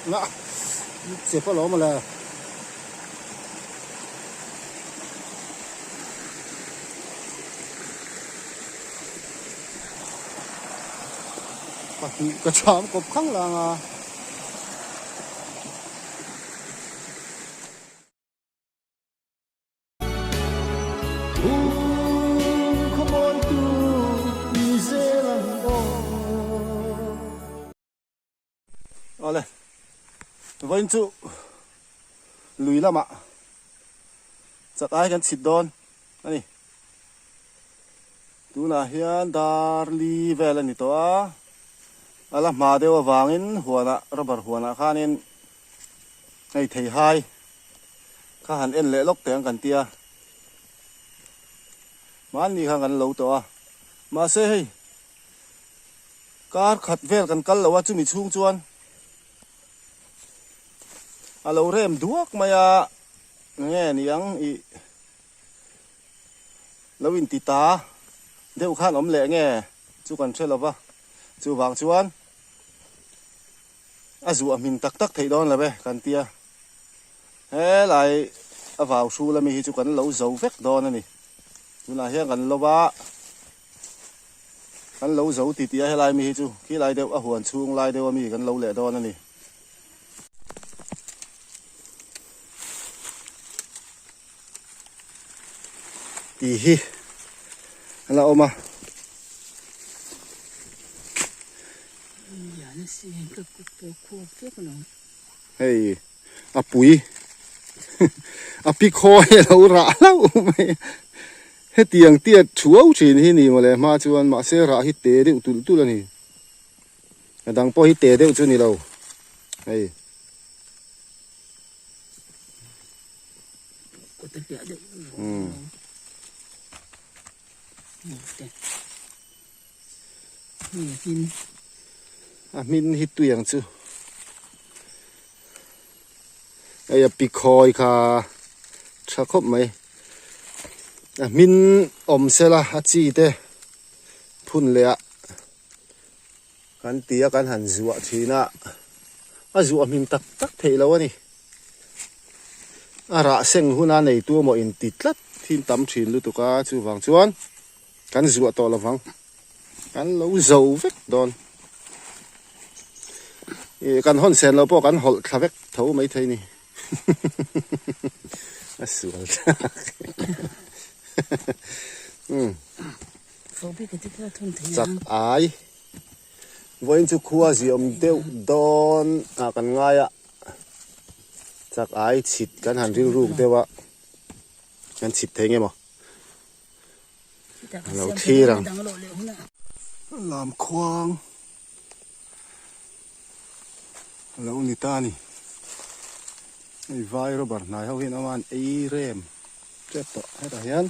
ngã xếp vào lỗ mà là cái chóm cột khăng là rồi với chú lùi lắm ạ chắc ai cần xịt đòn này tu là hiện darli về là nít toa ala mà đều vangin huana rubber huana khanin ngày thầy hai kha han en lệ lốc tiếng cần tia man ni khang kan lo toa mà se hey kar khat vel kan kal lo chu mi chung chuan alo rem duak maya nghe niang i lawin ti ta deu khan om le nghe chu kan thela ba chu wang chuan azu amin tak tak thei don la be kan tia he lai a vào su la mi hi chu kan lo zo vek don ani tu na hian kan lo ba kan lo zo ti tia he lai mi hi chu khi lai deu a huan chung lai deu mi kan lo le don ani ti hi la oma hey a pui a pi kho he lo ra lo mai he tiang tia thuau thin hi ni mole ma chuan ma se ra hi te de tul tul ani dang po hi te de chu ni lo hey min hi tuyang chu ai pi khoi kha tha khop mai min om sela a chi te phun le a kan tia kan han zuwa thina a zuwa min tak tak thei lo ani ara seng huna nei tu mo in titlat thin tam thin lu tu ka chu wang chuan kan zuwa to lawang kan lo zo vek don kan hon sen lo po kan hol thavek tho mai thei ni asual chắc ai với chú khua gì ông tiêu đón cần ngay ạ chắc ai xịt cái hàng riu riu tiêu ạ cái xịt thế nghe mà lâu thi rằng làm khoang lâu người ta nè vai rồi bảo này hậu hiện ông ăn ấy rem chết tọ hết rồi hen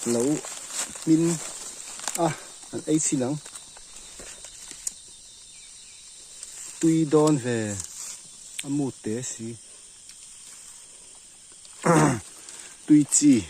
lâu min anh ấy xí lắm tuy đón về một té xí tuy chi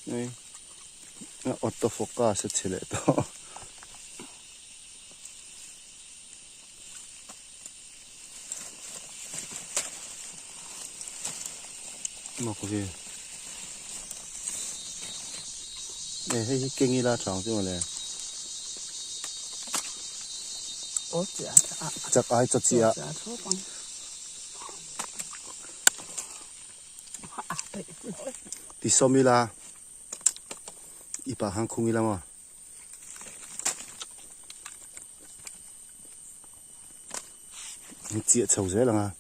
này autofocus sẽ lại đó mà có gì này hay kinh nghi la trọng chứ mà này chắc ai cho chị ạ thì sao mi la ipa hang khung ila mà chia chầu dễ là nga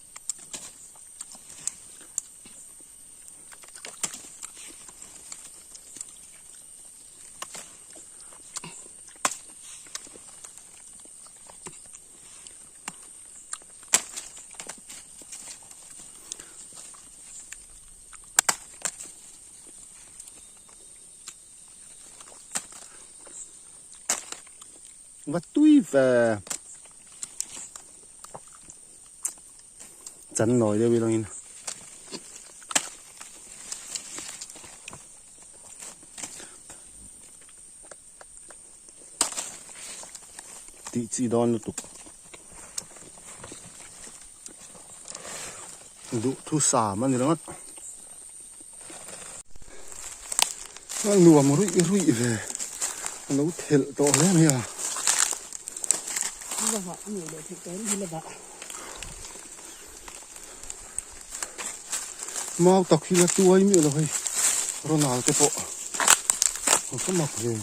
và tui về chắn nổi đây bây giờ tí chỉ đòn tục đủ thu xả mà nữa nó nùa một rụi về nó thèn to lên này à mau tóc khi là tuổi miệng rồi rồi nào cái bộ nó có mặc về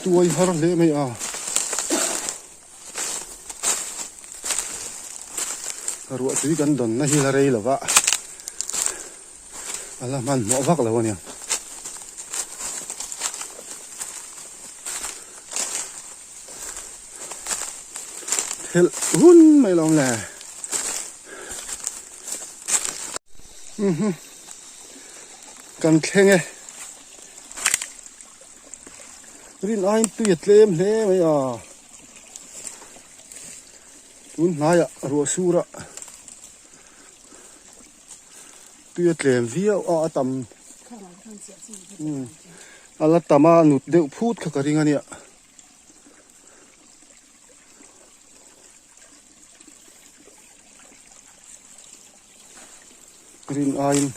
tuổi hết rồi mày à rồi chỉ cần đòn nó hi là đây là vậy là man mỏ vác là vậy hel hun mày lòng nè cần khen nghe rin ai tuyệt lem thế mày à un nãy à rùa sura tuyệt lem viêu à tầm là tầm à nụt đều phút cả cái này green ain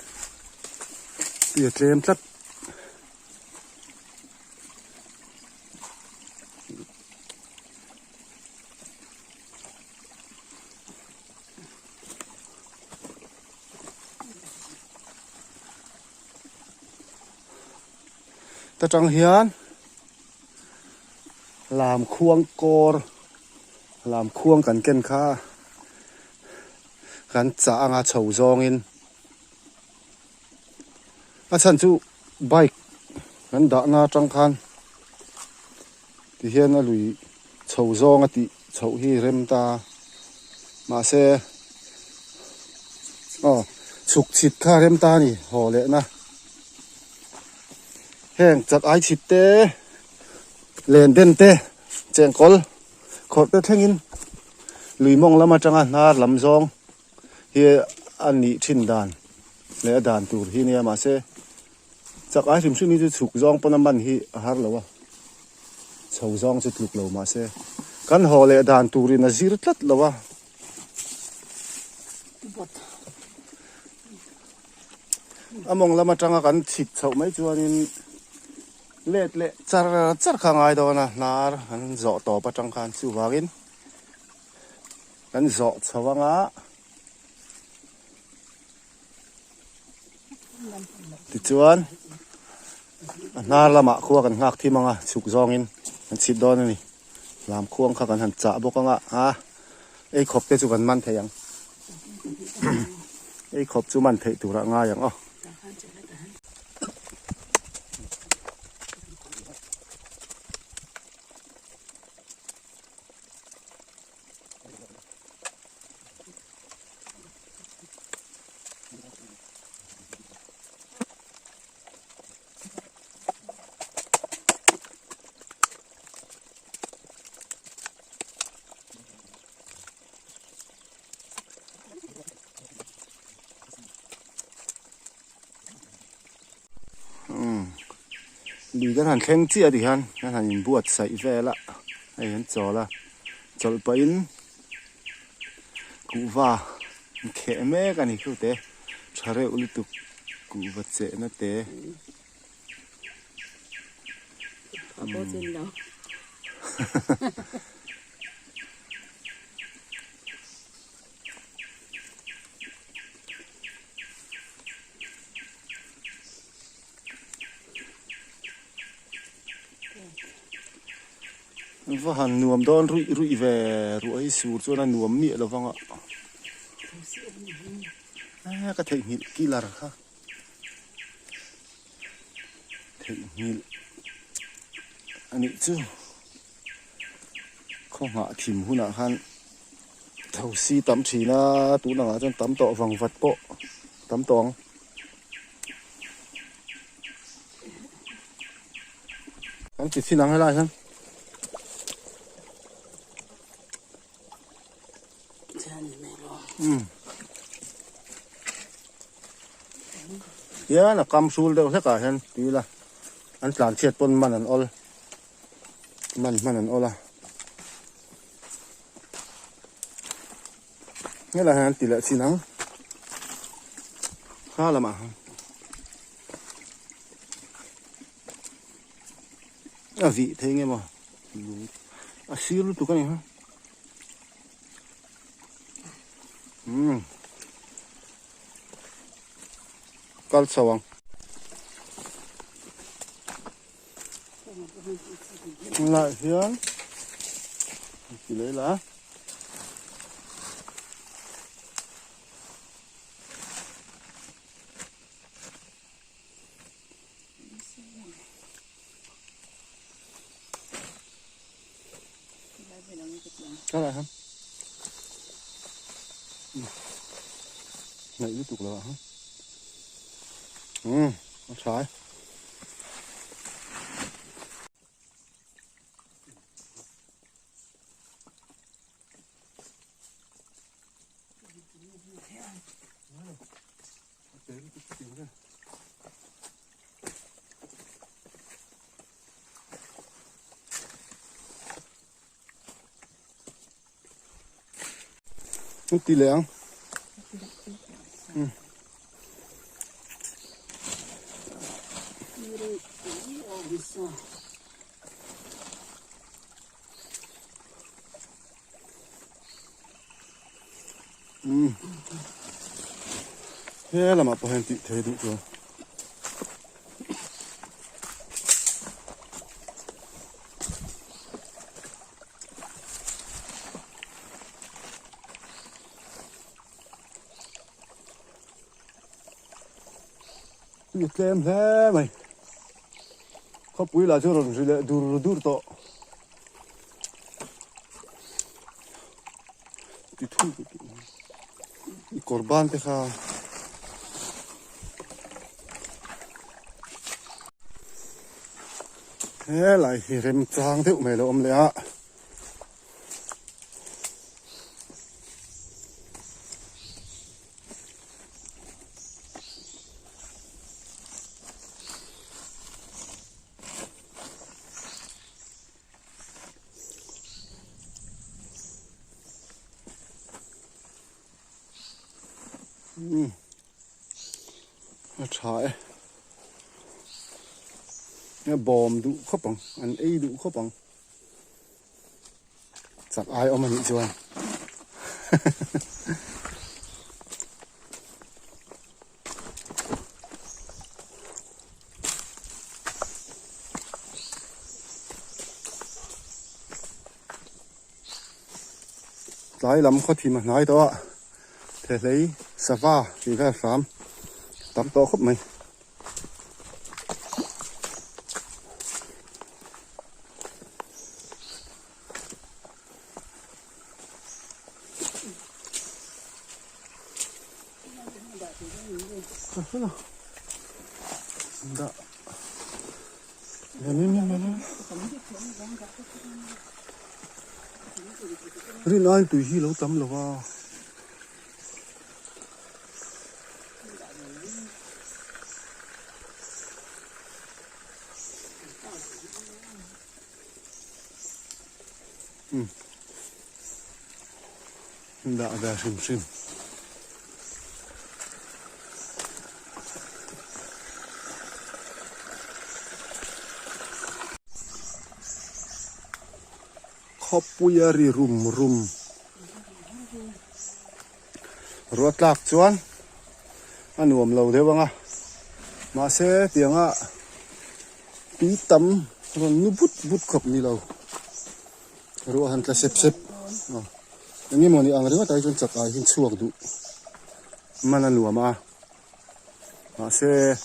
tuyệt lem tất ta chẳng hiền làm khuông cor làm khuông cần ken kha gần chả ngã chầu zong in à chân chú bike gần đã na trăng khan thì hiện là lùi chầu zong à thì chầu hi rem ta mà xe sục chít kha rem ta nè hồ lệ na hẹn chặt ai chít tê lên đen tê chèn col khót tê theng in lùi mong lắm mà trăng à na làm zong hi anh nhị chín đàn lẽ đàn tủ hi nè mà xe chắc ai thím suy nghĩ chụp zong pon man hi har lo chầu zong chụp lục lo mà xe kan hồ lẽ đàn tủ ri na zir tlat lo among lama tanga kan thit chho mai chuanin let le char khangai do na nar an zo to pa tang khan chu wangin kan zo chawanga ti chuan nar lama khuwa kan ngak thi manga chuk zongin an chit don ni lam khuang kha kan han cha bokanga a ei khop te chu kan man theyang ei khop chu man thei tura nga yang lì cái hàng khen chia thì han cái hàng buộc sậy vềละhay hắn cho là cho bánh cụ va khẽ mé cái này cứ thế chả rêu liên tục cụ vật dễ nó thế và hàng nuông đón rụi về rụi sụt cho nên nuông mía là vâng ạ cái thịt nhịn kỳ lạ ha thịt nhịn anh ấy chứ không hạ thìm hu nạ han thầu si tắm chỉ na tú nạ cho tắm tọ vòng vật bộ tắm toang กันติดที่หนังให้ได้ครับเยอะนะกำซูลเดียวสักการเห็นดีละอันหลานเชียดปนมันอันอลมันอันอลละนี่แหละฮะตีละสีหนังข้าละมาvị thế nghe mà xíu tụi cái này ha cá sấu lại hiến chỉ lấy lá cái này hả này tiếp tục là hả nó trái nó tí lẹng thế là mà bảo hành tị thế đủ rồi việc kem thế mày không quý là cho rồi lại dur to thì thu cái korban thế ha thế lại thì rem trang thế mày là om lẽ trái nghe bom đủ khóc bằng ăn ấy đủ khóc bằng chắc ai ôm mà nhịn chưa lái lắm có thì mà nói đó thế lấy sava thì ra sám tắm to khóc mày đó lên rồi nói tùy hi lâu tắm lâu vào đã ra sim khopuyari rum ruột lạc chuan ăn uống lâu thế băng à mà xe tiếng à tí tắm rồi nu bút khop mi lâu ruột hắn ta xếp anh em muốn đi ăn cái tay chân chặt ai hin chuộc đủ mà ăn uống mà xe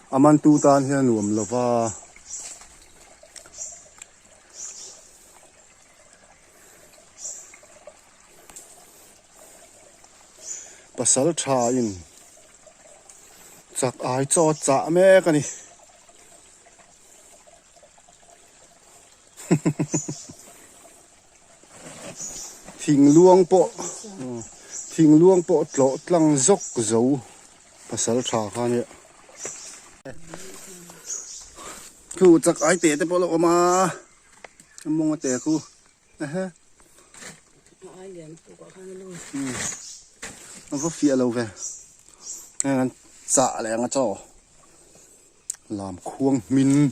aman tu tan hian uống lâu va pasal tha in chak ai cho cha me ka ni thing luang po thing luang po tlo tlang zok zo pasal tha kha ni ku chak ai te te polo ma mong te ku ha ai liền tụ quả khang luôn nó có phía lâu về nên dạ lại ngã cho làm khuôn min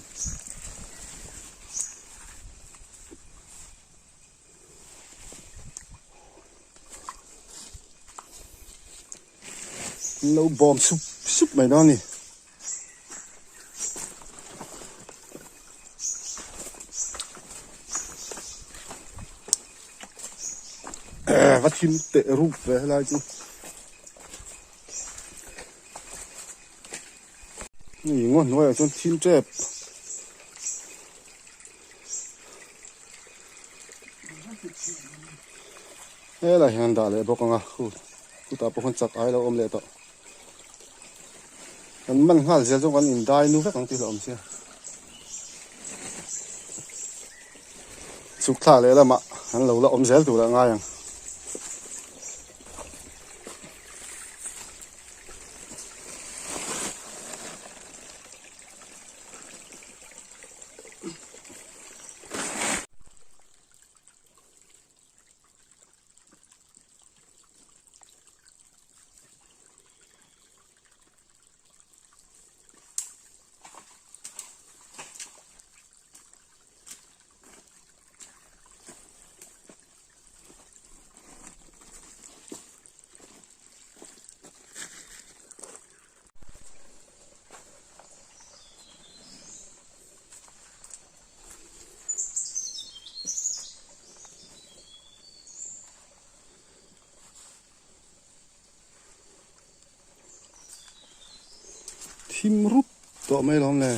lâu bom súp súp mày đó nè vắt thêm tệ rụp về lại chứนี่งอนน้อยจนทิ้งเจ็บเฮ้ยอะไรฮันดาเลยบอกงากูตาพวกคนจักไอ้เราอมเลยต่อมันหันเสียจงกันอินได้นู้นแค่ของที่เราอมเสียสุขท่าเลยละมะหันเราอมเสียตัวละง่ายยังทิมรุปตัวไม่ล้อมเลย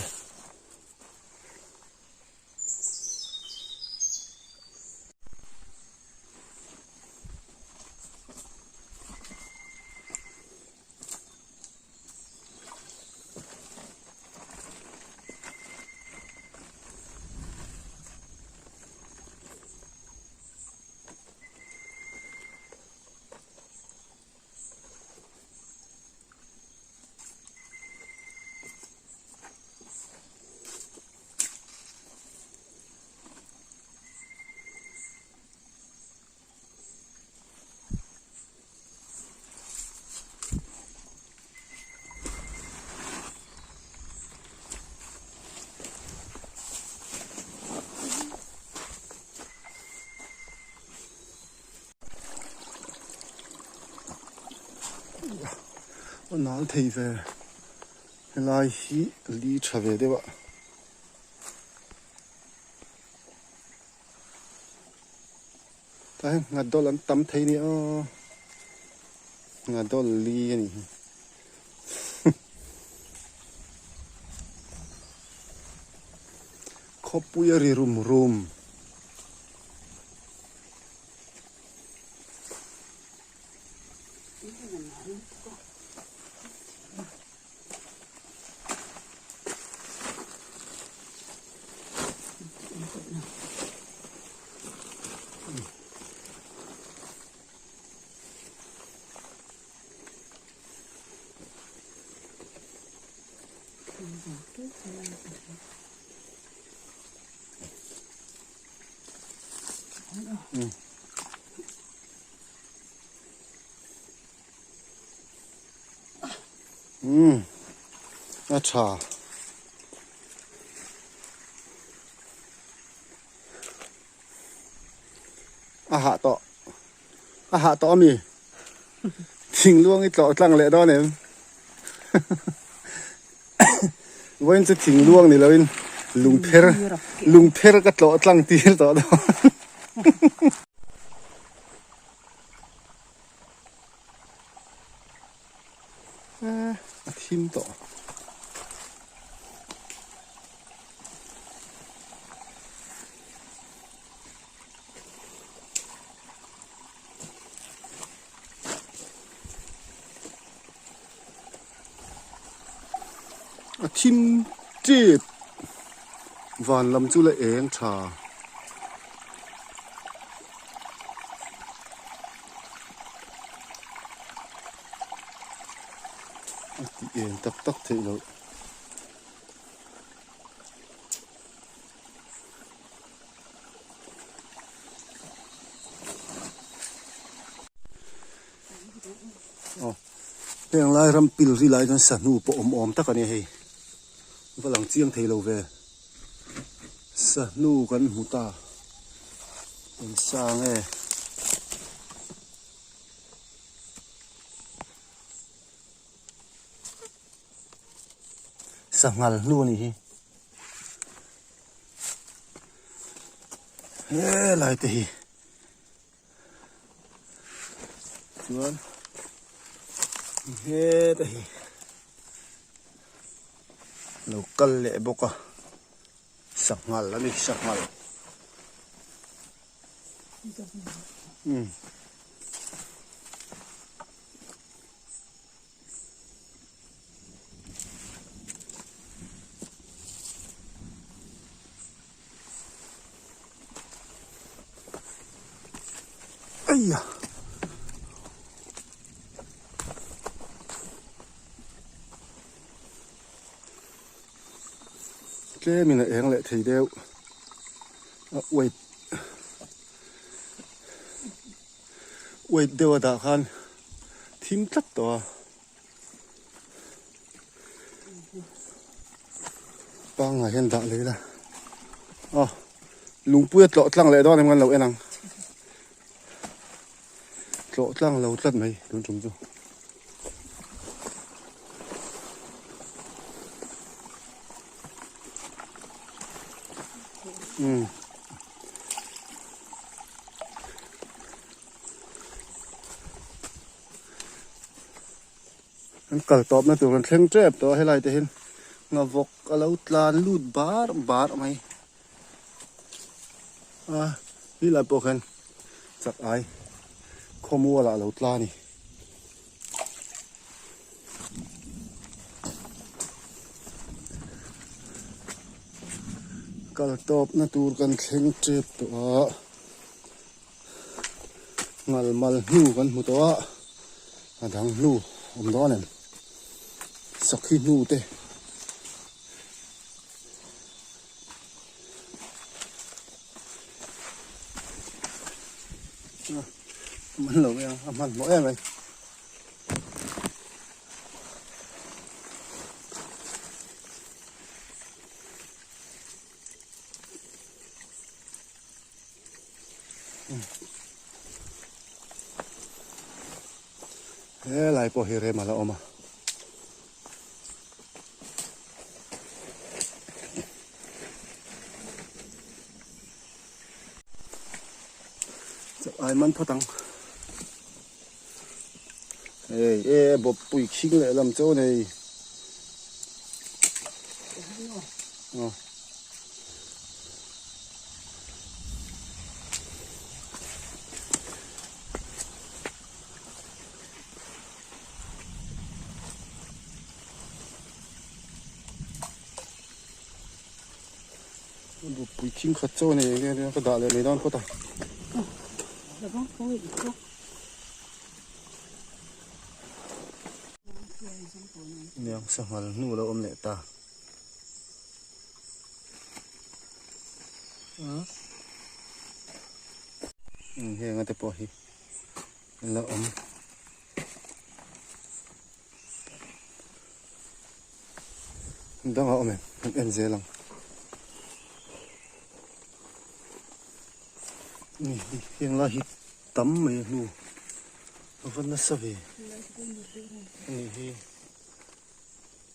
我哪睇về lại hi lý trở về đấy bạn tại ngặt đó là tắm thấy nữa ngặt đó là lý này khó bùi ri rum rum अच्छा hạ to mi thình luôn cái to tăng lệ đó này với cái thình luôn này là bên lùng pher cái to tăng tiền to đó thím to chim chết vàn làm chú lại ếng trà tiền tắc tắc thì rồi heng lai ram pil ri lai kan sa nu po om tak ani hei valang chiang thei lo ve sa nu kan huta en sang e sangal nu ni hi lai te hi chuan he te hi local le boka sangal ani sangal ai da cái mình lại hẹn lại thì đeo wait đeo đã khan thím tất to bang ngày hiện tại lấy là lùng puet lọ trăng lại đó em ngăn lẩu em ăn lọ trăng lẩu tất mấy đúng chúng chưa anh cởi tọp nó tưởng là khen trép đó hay lại thì hình ngà vọc ở lâu tlan lút bar mày đi lại bộ khen chắc ai không mua lại lâu tlan này cởi tọp nó tưởng là khen trép đó ngal mal nu kan mu to a dang nu đó nem sakhi nu te man lo ya man mo em lại po hire mala oma chắc ai man photang bộ bụi khinh lại làm chỗ này bộ bụi khinh khát chỗ này cái đá lên này đang có ta nhang sangal nu lo om le ta he nga te po hi lo om dang om em ze lang ni hiang la hi tam me nu van na sa ve ni hi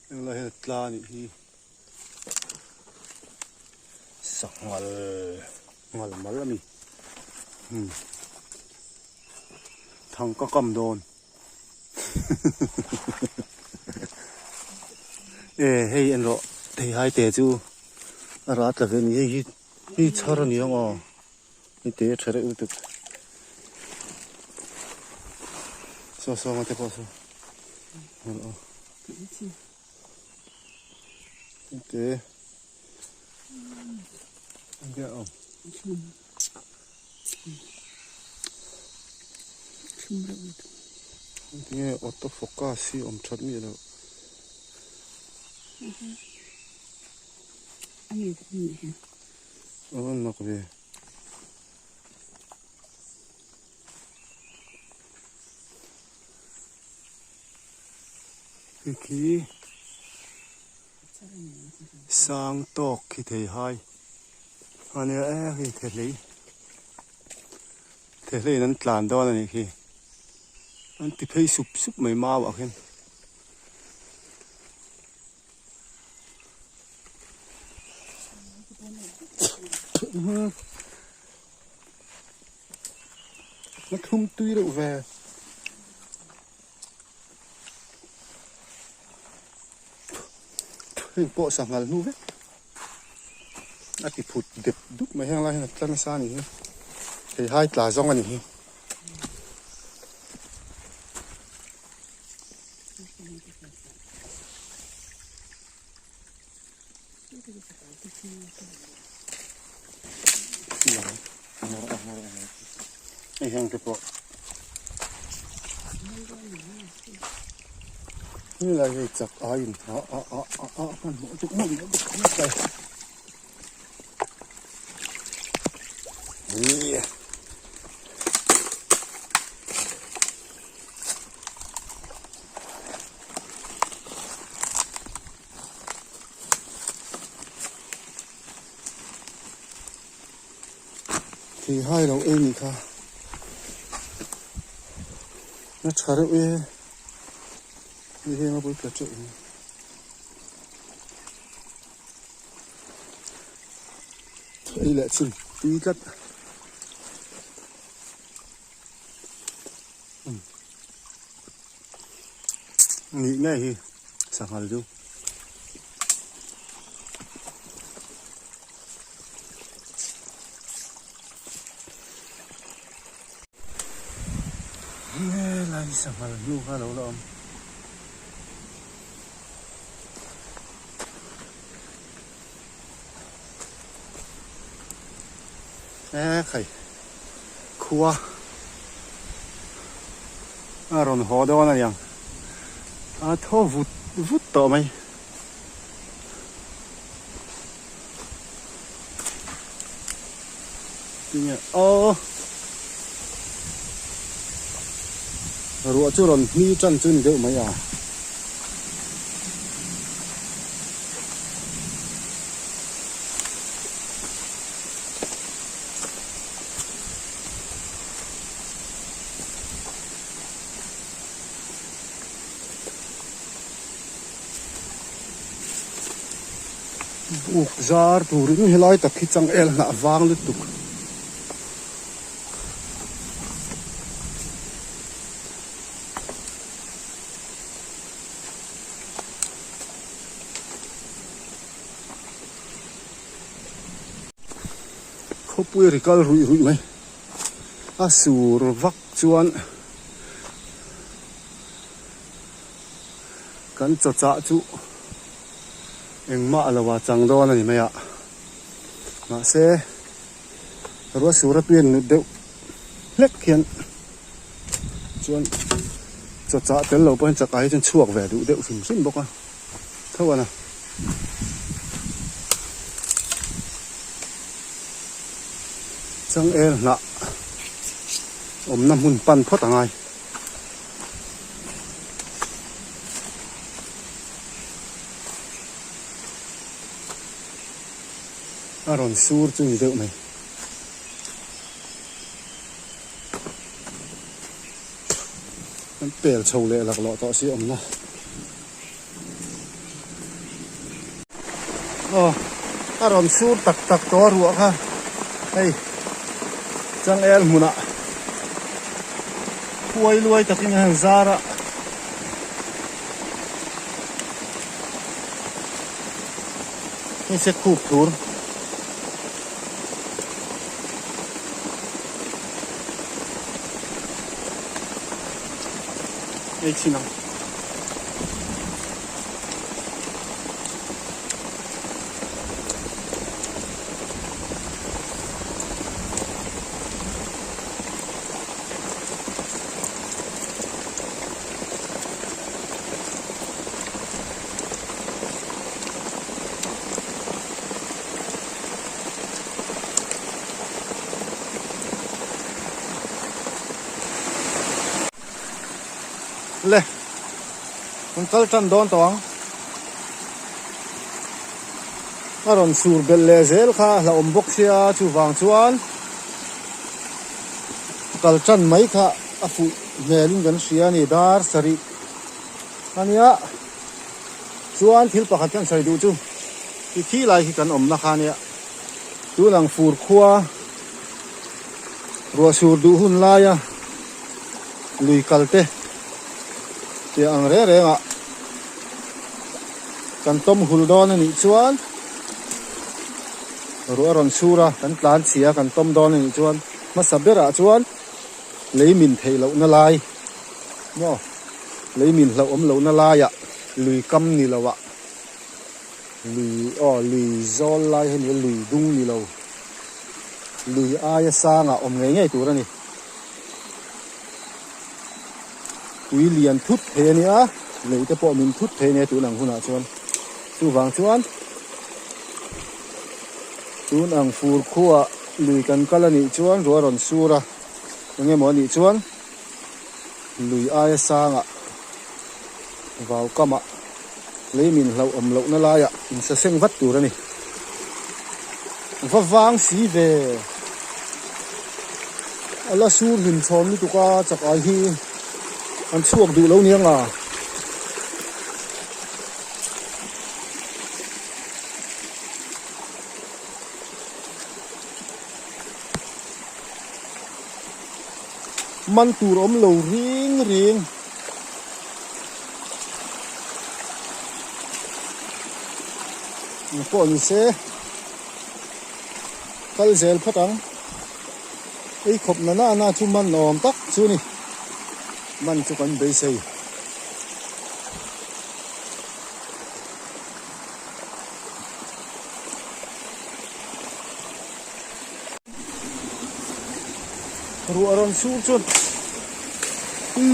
hiang la he tla ni hi sangal ngal mal ami thằng có cầm đồn hey anh lộ thì hai tệ chú rát là về như hi chara ni ngò ni tệ chara u tu so mà thế bao so tệ anh biết không 이게 어떤 포카시 엄청 미로 anh nhìn thấy gì nó có về khi sang tóc khi thấy hai anh ấy khi thấy lấy nên tlan đó này khi anh tiếp hay sụp sụp mấy mau vậy khen nó không tùy đâu về hình bộ sang ngal nu ve ati phut dep duk mai hang lai na tlan sa ni he hai tla zong ani hi ai hang ke po như là gì chặt ai con bộ chụp nó bị nó đây thì hai đầu em cả nó chả được em đi theo nó bơi cả chỗ đây là chừng tí cắt nghĩ ngay thì sẵn hẳn luôn nghe lại sẵn hẳn luôn ha đâu lắm khẩy khua rồi họ đó là gì thô vút vút to mày nhỉ ruộng chỗ rồi mi chân chân được mấy à zar turin helai tak khi chang el na wang lu tuk khopui rikal rui mai asur vak chuan kan cha chu engma lawa chang do ani maya ma se ro sura pin nu deuh lek khian chuan cha tel lo pan cha kai chuan chuak ve du deuh sim sim bawk a tho ana chang el na om nam hun pan phot angai aron sur chu ni deuh mai an pel chho le lak lo to si om na aron sur tak tak to ruwa kha hei chang el muna khuai luai takin hang zara ni se khup tur ei chinang le con kal chan don tawang aron sur bel le zel kha la om bok sia chu wang chuan kal chan mai kha a fu melin gan sia ni dar sari ania chuan thil pakhat kan sai du chu thi lai hi kan om na kha nia tu lang fur khuwa ruwa sur du hun la ya lui kalte ti ang re re nga kan tom hul don ani chuan ruwa ron sura kan tlan sia kan tom don ani chuan ma sabera chuan leimin thei lo na lai no leimin lo om lo na la ya lui kam ni lawa lui zol lai hen lui dung ni lo lui aya sanga om ngai ngai tu ra ni tui lian thut the ni a lei te po min thut the ne tu nang huna chuan tu wang chuan tu nang fur khuwa lui kan kalani chuan ro ron sura nge mo ni chuan lui aya sanga vào kama lấy mình lậu lậu nó lai ạ mình sẽ xem vắt tủ ra này vang xí về là su hình tròn như tụi qua chặt ai hi ăn chuộc đủ lâu niêng à man tủ ôm lầu riêng riêng con sẽ kal zel phatang ei khop na na chu man nom tak chu ni man chu kan bei sei ru aron su chu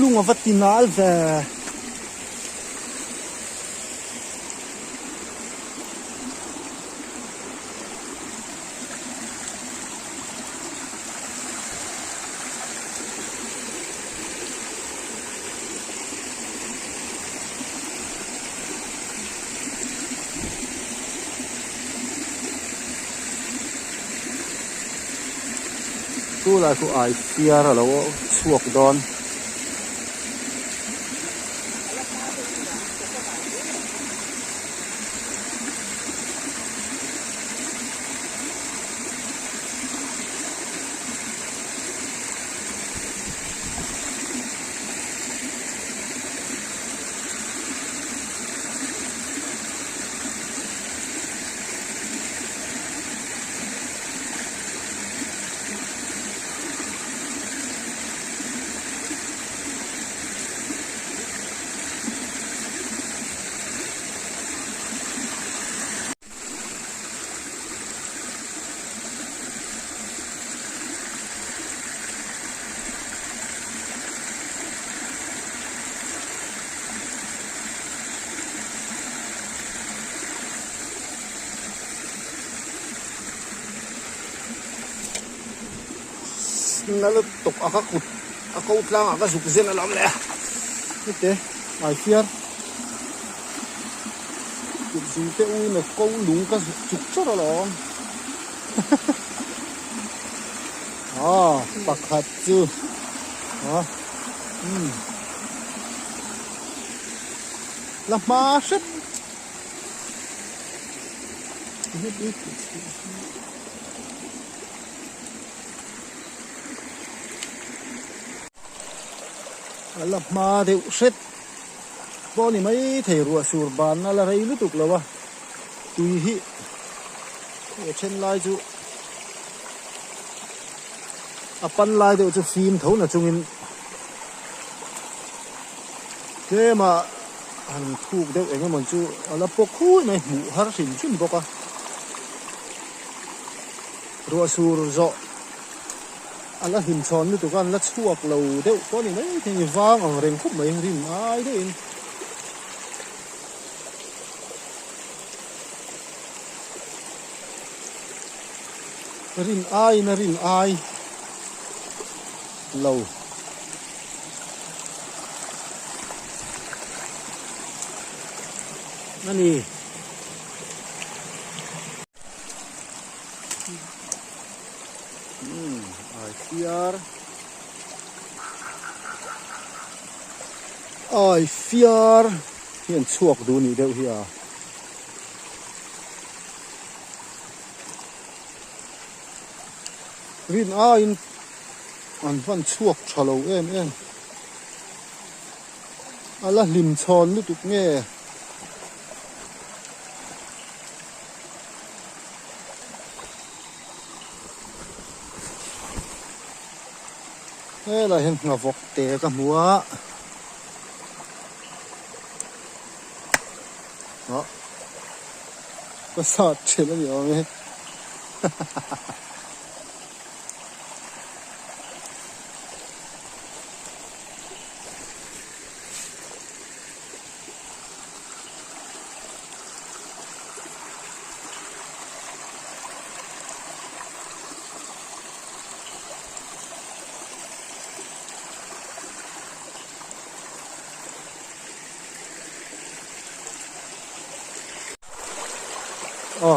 lunga vatinal ve tu lại của ai kia là nó chuộc đòn nó tục ở các cụt ở câu lang ở các dục riêng là lắm lẽ như thế ai phiền cụt gì thế ui là câu đúng các dục chốt đó lắm bạc hạt chứ làm ma sứt lập mà thì sét bao nhiêu mấy thầy rùa sủi bàn là thấy lú tục là ba tùy hi ở trên lai chú pan lai thì chú phim thấu là chung in thế mà hàng thu được anh em chú là bốc khui này mũ har xin chun bốc à rùa sủi rõ là hình tròn như tụi con là chuộc lầu đeo có gì đấy thì vang ở rừng khúc mấy rừng ai đấy rừng ai là rừng ai lầu นั่นนี่ไอเฟียร์ไอเฟียร์เห็นชวกดูนี่เดียวเฮียรินอินอันฟันชวกชะโลเอ็มอะไรลิมชอนลุตุกเงี้ยเราเห็นงาฟกเตะกับหัวเนาะก็สอดเฉยแล้วอยู่ไหมอ๋อ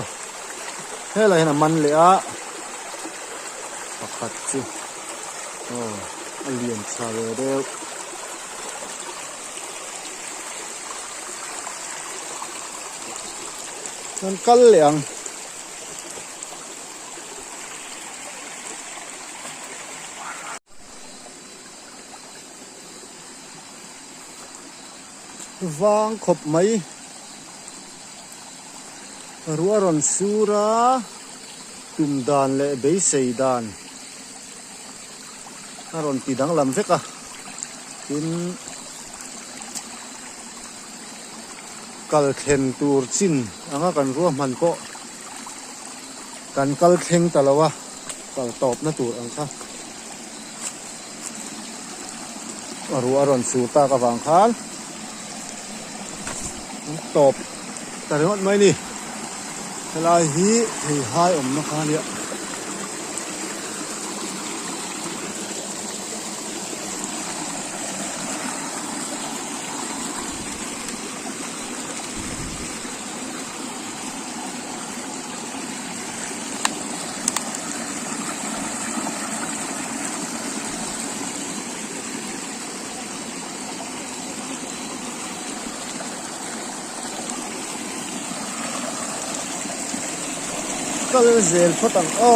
อะไรนะมันเลยอ่ะปัดสิโอ้เลียนชาเลยเด้อนั่นกันเหลียงวางขบไหมรัวรอนสูราตุ่มดานเละเบยเซดานรอนปีดังลำเฟกะกินกัลเข่งตูร์จินอ่างกันรัวมันก็กันกัลเข่งตะละวะกัลตอบนะตูร์อังค่ะรัวรอนสูตากะฟังคันตอบแต่เรื่องไม่นี่เวลาฮีที่หายอมนะคะเนี่ยก็เลยเซลพอตังอ้อ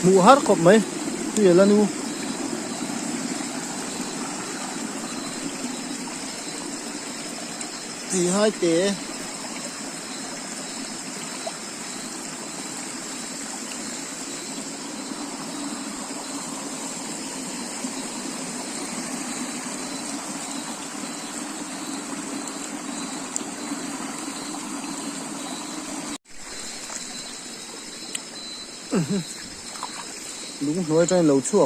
หมูฮัดขบไหมที่ละนูจีให้เตะลุงน้อยใจเหลาชั่ว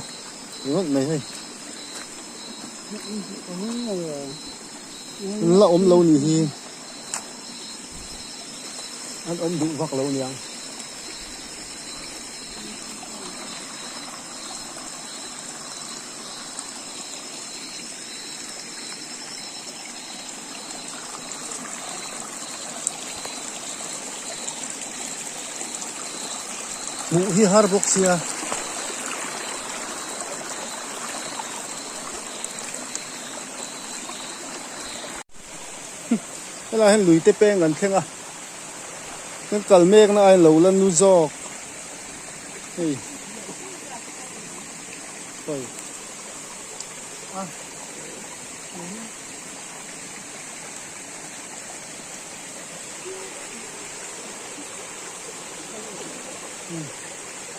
หรือว่าไม่ให้ละอมเหลานี่ฮีอันอมดุวักเหลาเนี่ยหมูฮีฮาร์บกเซียเวลาเห็นลุยเตะเป้งกันเข่งอ่ะนั่นกัลเมกนะไอ้เหลาลันนูจอกเฮ้ยไปอ่ะ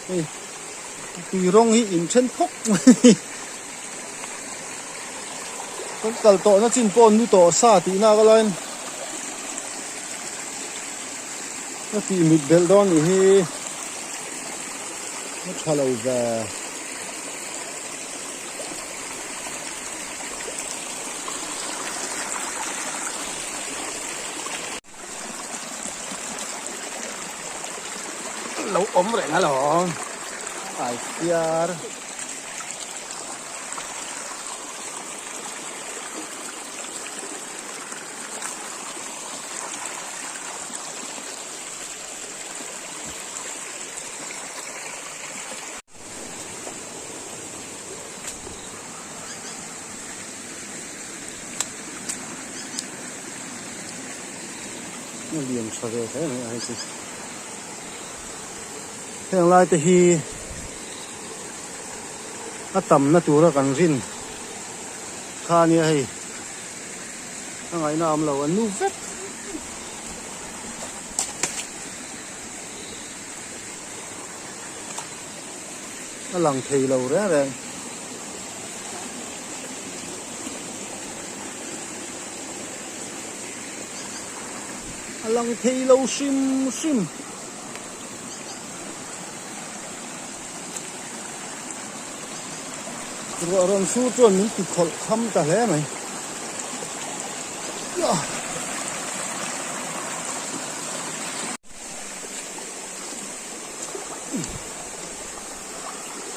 เฮ้ยปีร้องฮีอินเช่นพก con kal to na chin pon nu to sa ti na ka lain na ti mit bel don hi nó thalo về lâu ốm rồi hả lọ ai kia nó liền sao về thế này ai chứ hiện lại thì hi nó tầm nó chủ ra cần rin kha như hay nó ngày nào làm lâu nu vét nó lần thì lâu rẽ rồi lần thì lâu sim sim rồi rồi su chuẩn mình tụt khỏi thăm cả lẽ mày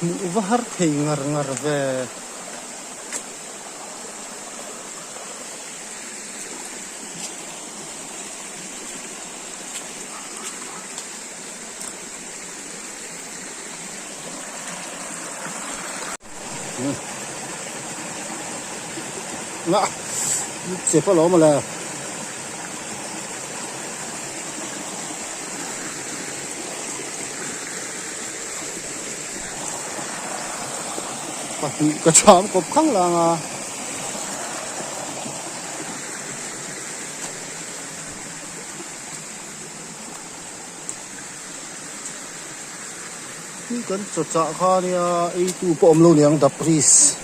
mũ vắt thì ngar ngar về ngã sẽ phải lỗ mà là cái chóm cột khăng là cái chốt chợ kho đi ấy tu bom lâu niang đập pris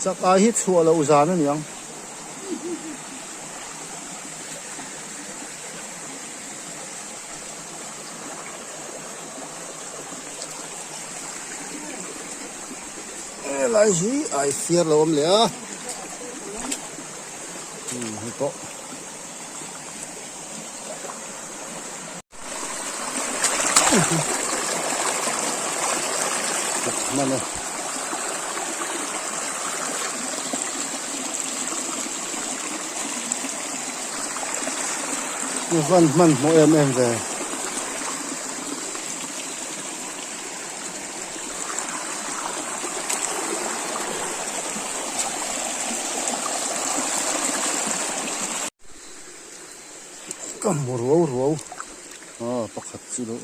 chắc ai hít xua là uzan nữa niang lại gì ai fier là ôm lẽ có mà này vân vân mỗi em về cầm một rùa bọc hạt xí đồ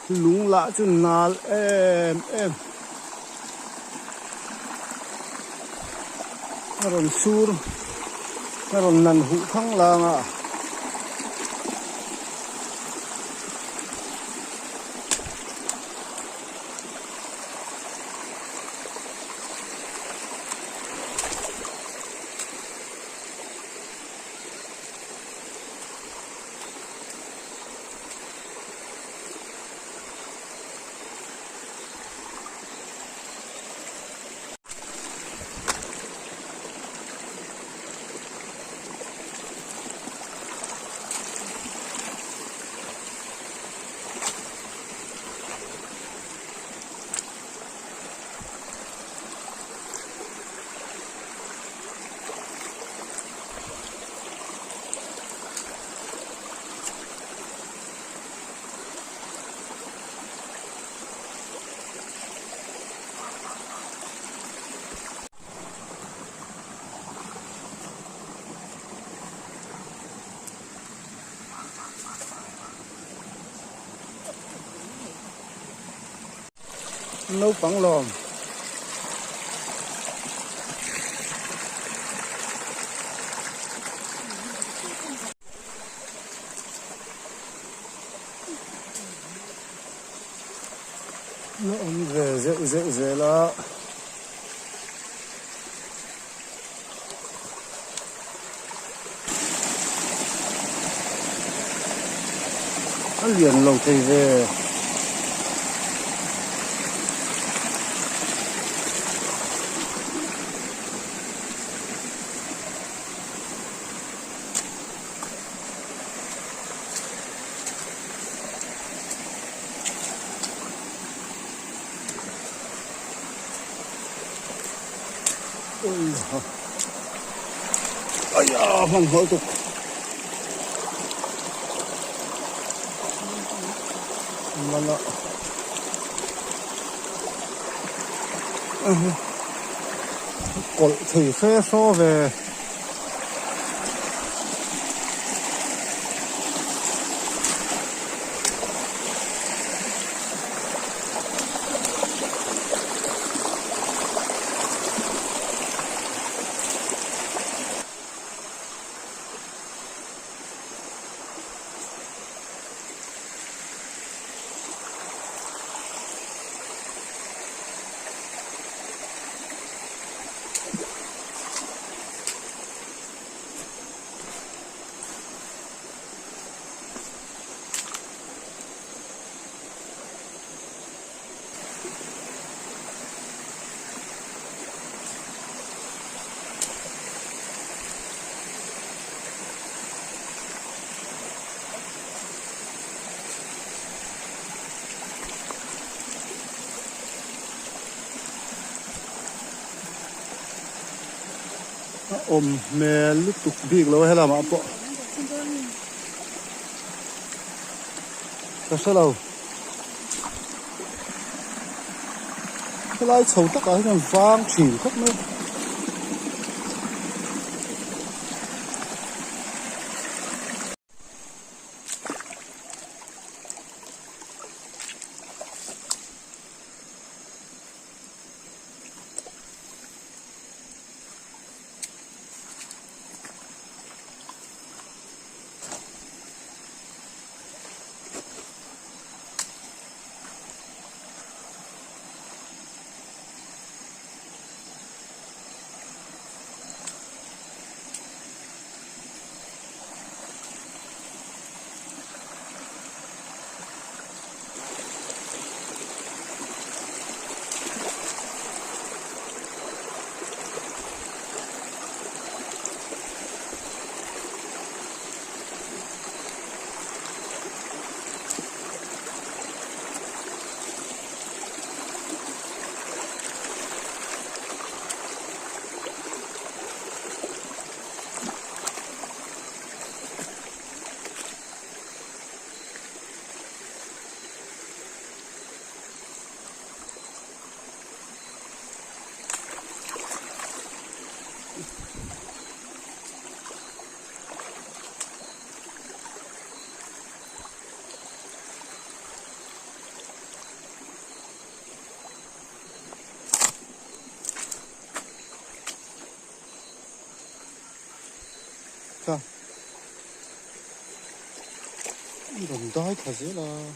lúng lạ chứ nào em nó còn sur nó còn nằn hũ khăng là nấu bắn lòm nó ôm về dễ là nó liền lồng thầy về ôi da phong hội tục mà nó cột thủy phê so về ôm mẹ lúc tục việc lâu hay là mà bộ sao đâu cái lai sầu tất cả những vang chỉ khắp nơi đồng đói thật dễ là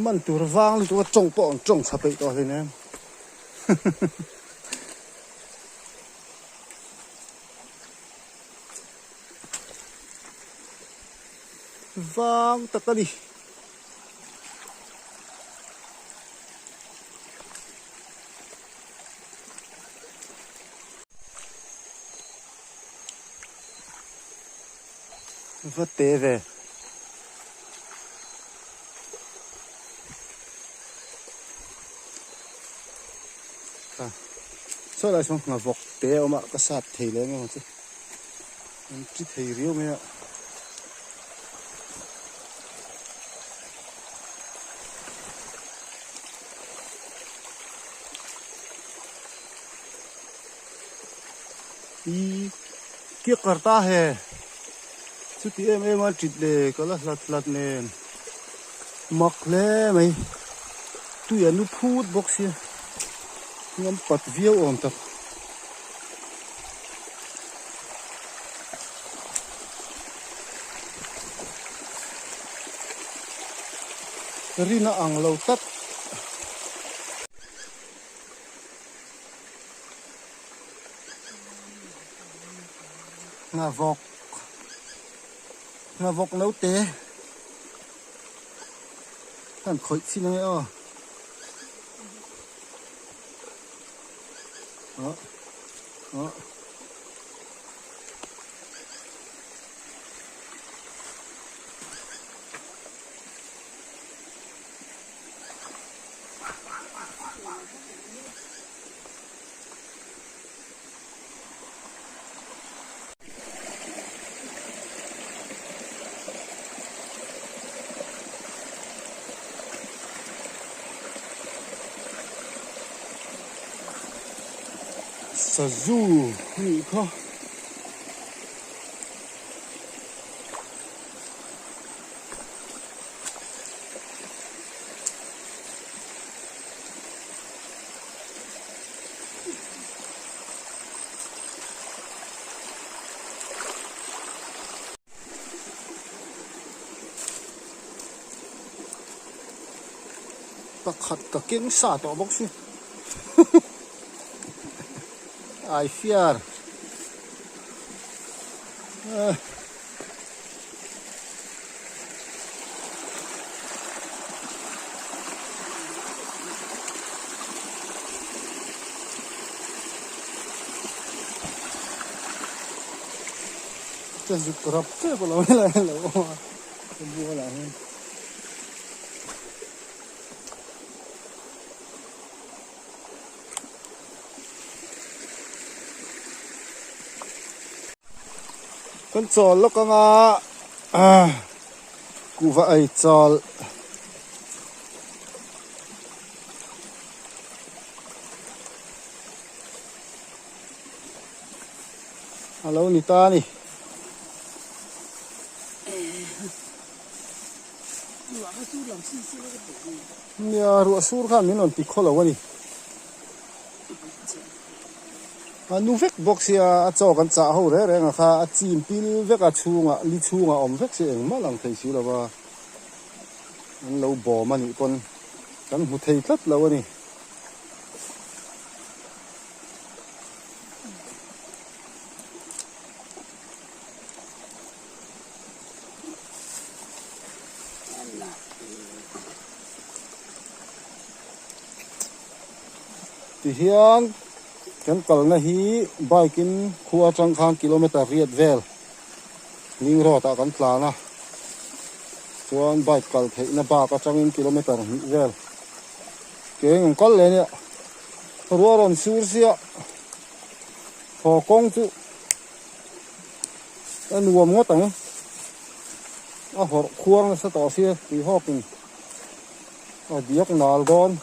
มันตัววางเลยตัวจงปอนจงสเปกต่อเลยนะวางตะกะดิว่าเตะเว所以来说，我服地我嘛个杀体咧，我知，只体料咩啊？ई क्या करता है छुट्टी में मार चिल्ले कला लत लत ने मकले में तू या नु फूड बॉक्स ये ngắm bật viêu ổn tập rina ang lâu tắt ngà vọc nấu té thằng khởi xin này ơ đó đó sa zu ni ko ta khat ka king sa to bok si I fear just rap ke pala la la bu la con chol lo ka nga ku va ai chol alo ni ta ni nia ru sur khan min on pi kholo wani nu vek box ya a chaw kan cha ho re re nga kha a chim pil vek a chunga li chunga om vek se eng ma lang thei si lawa an lo bo mani kon kan mu thei tlat lawani ti hian kan kal na hi bike in khuwa chang khang kilometer riat vel ning ro ta kan tla na chuan bike kal thei na ba ka changin kilometer hi vel ke ngam kal le ne ruwa ron sur sia ho kong chu an nuam ngotang a hor khuang sa to sia ti hokin a diak nal gon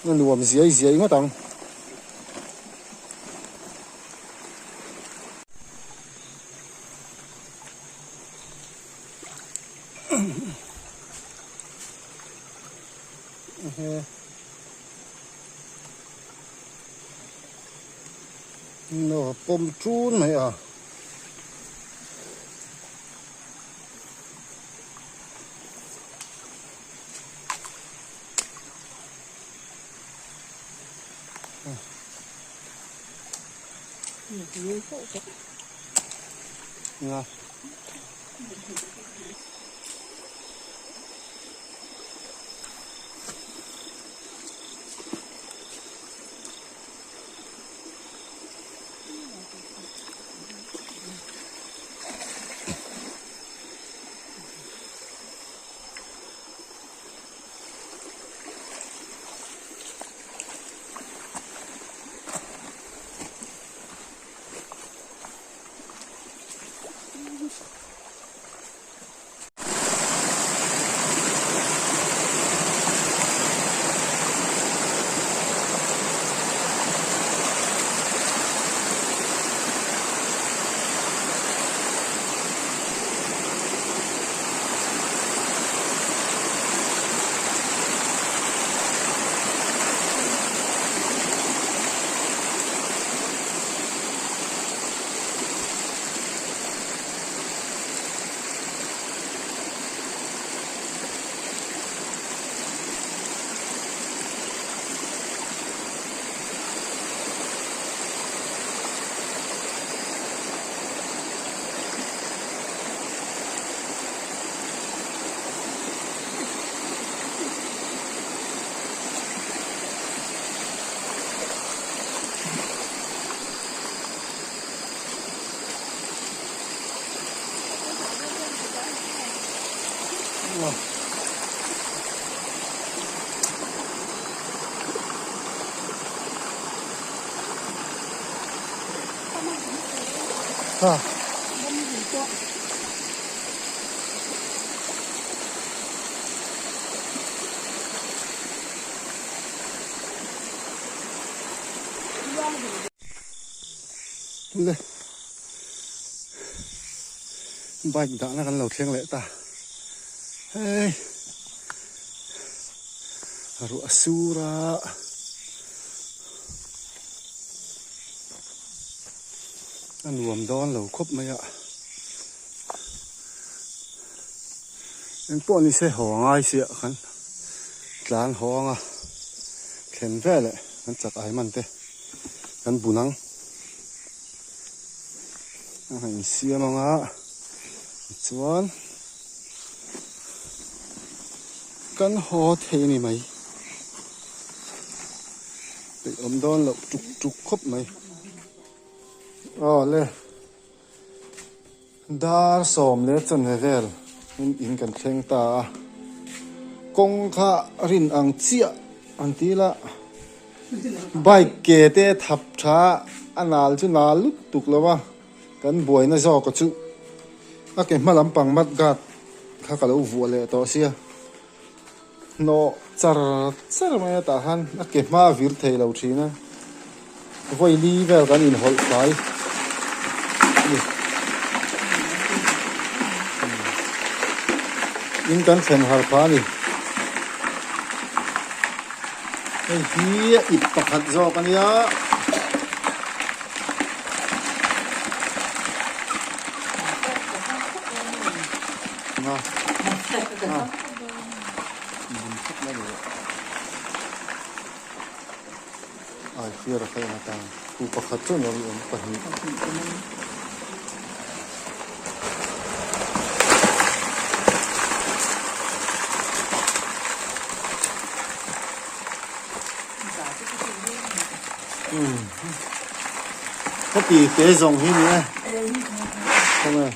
nó nuông dễ dễ ngó tầng nó bom chun này à nha à lên bạch đã là căn lầu thiêng lệ ta hey rùa sura anh luồng đón lầu khóc mấy ạ anh bọn đi xe hồ ngay xe khăn lán hồ à khen về lại anh chặt ai mình thế anh bù năng anh xe mà ngã chuan căn hồ thế này mày bị ôm đón lầu trục trục khóc mày lê đa sòm lê chân hệ vel in cần khen ta công khá rin ang chia anh tí là bài kể tê thập trá anh nào chứ nào lúc tục là ba cần buổi nó do có chữ cái mà làm bằng mắt gạt khá cả lâu vừa lệ to xia nó char char mà ta han cái mà vir thầy lâu chi na voi li về cái in hol phải in cần xem har phá đi cái gì ít bạc hạt do cái này á phía ra phải là ta cụ bạc hạt cho nó luôn phải có bị té rồng hết nữa không này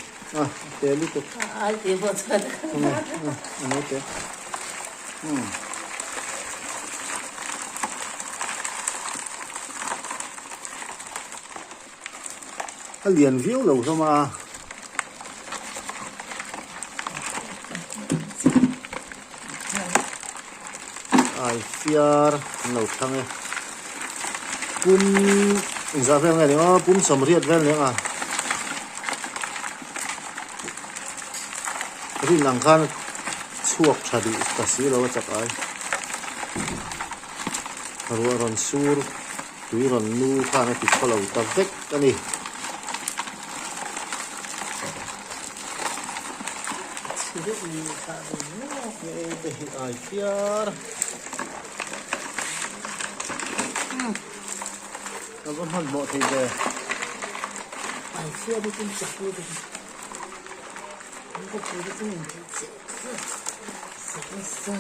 té đi tục té vào chân không này nói té cái liền viếu lầu sao mà ai fiar lầu thăng ấy bún ra về ngày đó bún sầm riết về nữa à cái lăng khan chuộc chả đi cả xí đâu chắc ai rồi rồi sur túi ròn nu pha nó thịt kho lẩu ta vết cái này chỉ được gì cả rồi để ai kia nó vẫn hòn bộ thì về phải chưa đi cùng chặt đi không có gì đi cùng chặt sao sao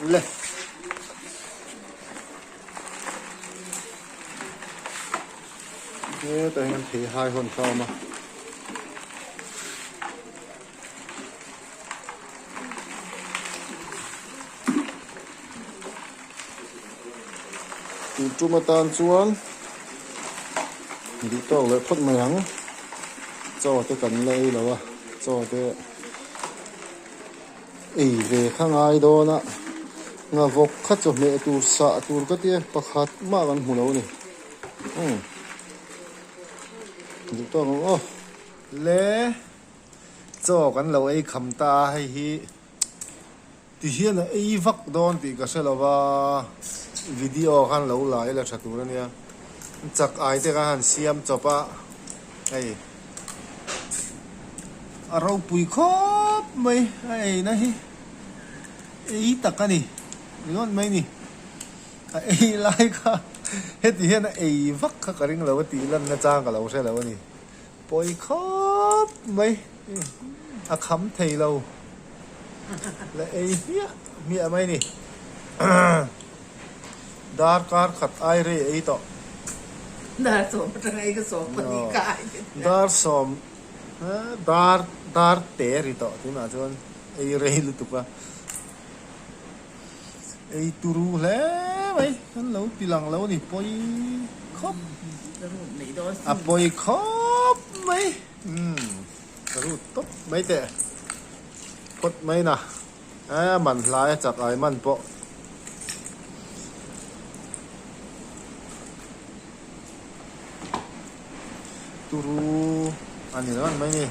lên thế tôi anh thấy hai hòn sau mà từ trung mà tan xuống đi tàu lại phất mày hắng cho tôi cần lấy đâu à cho tôi ý về khang ai đó nè ngà vok khát cho mẹ tu sa tu cái tia bạc hạt mà gần hù lâu này đi tàu ô lẽ choกันเราไอ้คำตาให้ฮีที่เฮียนไอ้วักโดนที่ก็เสร็จแล้วว่าวิดีโอกันเราหลายแล้วชัดตัวเนี่ยจากไอ้ที่กันเสียมจบะไอ้เราปุยครบไหมไอ้นะฮีไอ้ตักกันนี่ย้อนไหมนี่ไอ้ไล่ค่ะเฮ็ดที่เฮียนไอ้วักเขากระดิ่งเราว่าตีลั่นนะจ้างกับเราใช่แล้วนี่ปุยครบไหมอาคำเทเราและไอ้เหี้ยมีอะไรนี่ดาร์การขัดไอเรไอ้ต่อ đã số một ngày cái số một đi cái ดาร์สอมดาร์เตะริต่อที่มาจนไอเรลุตุกะไอตูรูแล้วไหมฉันเราปีหลังเรานี่ปอยครบ này đó อ่ะปอยครบไหมรู้ตบไม่แต่พดไหมนะมันลายจากไอ้มันปะตูรูอันนี้นั่นไหมนี่